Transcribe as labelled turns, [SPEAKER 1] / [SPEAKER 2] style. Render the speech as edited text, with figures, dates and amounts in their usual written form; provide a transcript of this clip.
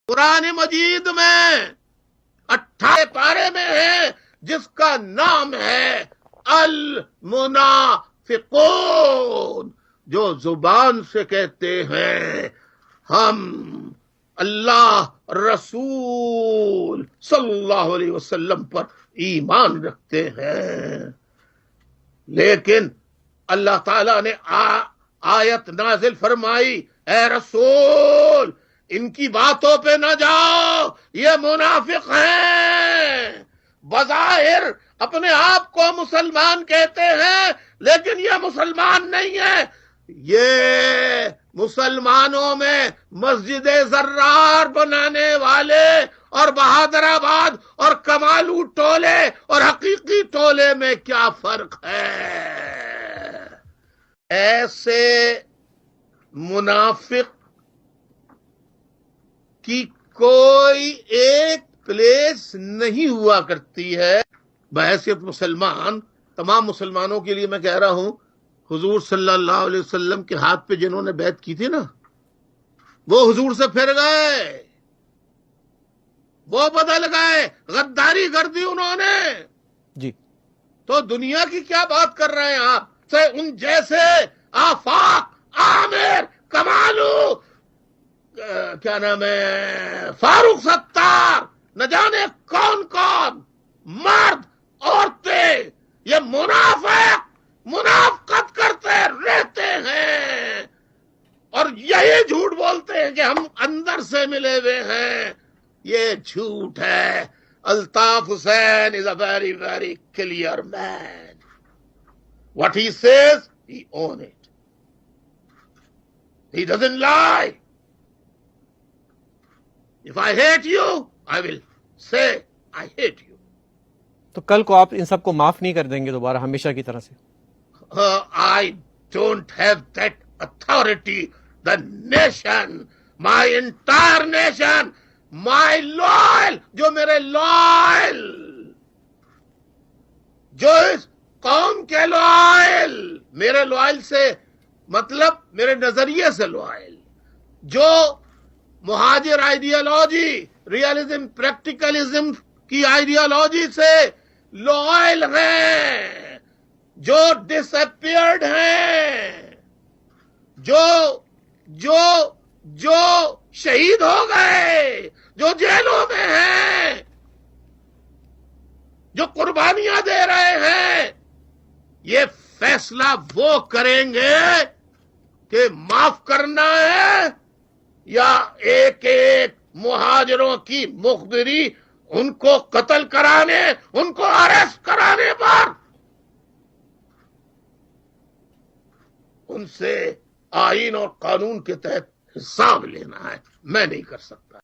[SPEAKER 1] قرآن مجید میں 28 پارے میں ہے جس کا نام ہے المنافقون، جو زبان سے کہتے ہیں ہم اللہ رسول صلی اللہ علیہ وسلم پر ایمان رکھتے ہیں، لیکن اللہ تعالیٰ نے آیت نازل فرمائی، اے رسول ان کی باتوں پہ نہ جاؤ، یہ منافق ہیں، بظاہر اپنے آپ کو مسلمان کہتے ہیں لیکن یہ مسلمان نہیں ہے، یہ مسلمانوں میں مسجد زرار بنانے والے اور بہادر آباد اور کمالو ٹولے اور حقیقی ٹولے میں کیا فرق ہے؟ ایسے منافق کی کوئی ایک پلیس نہیں ہوا کرتی ہے۔ بحیثیت مسلمان تمام مسلمانوں کے لیے میں کہہ رہا ہوں، حضور صلی اللہ علیہ وسلم کے ہاتھ پہ جنہوں نے بیعت کی تھی نا، وہ حضور سے پھر گئے، وہ بدل گئے، غداری کر دی انہوں نے
[SPEAKER 2] جی۔
[SPEAKER 1] تو دنیا کی کیا بات کر رہے ہیں آپ سے؟ ان جیسے آفاق، عامر، کمالو، کیا نام ہے، فاروق ستار، نہ جانے کون کون مرد عورتیں، یہ منافقت کرتے رہتے ہیں اور یہی جھوٹ بولتے ہیں کہ ہم اندر سے ملے ہوئے ہیں، یہ جھوٹ ہے۔ Altaf Hussain is a very very clear man. What he says, he own it. He doesn't lie. If I hate you, I will say I hate you.
[SPEAKER 2] تو کل کو آپ ان سب کو معاف نہیں کر دیں گے دوبارہ ہمیشہ کی طرح سے؟
[SPEAKER 1] I don't have that authority. The nation, my entire nation, my loyal, جو میرے لائل، جو اس قوم کے لائل، میرے لائل سے مطلب میرے نظریے سے لائل، جو مہاجر آئیڈیالوجی، ریالزم، پریکٹیکلزم کی آئیڈیالوجی سے لائل ہیں، جو ڈس اپیئرڈ ہیں، جو شہید ہو گئے، جو جیلوں میں ہیں، جو قربانیاں دے رہے ہیں، یہ فیصلہ وہ کریں گے کہ معاف کرنا ہے یا ایک ایک مہاجروں کی مخبری، ان کو قتل کرانے، ان کو اریسٹ کرانے پر ان سے آئین اور قانون کے تحت حساب لینا ہے۔ میں نہیں کر سکتا۔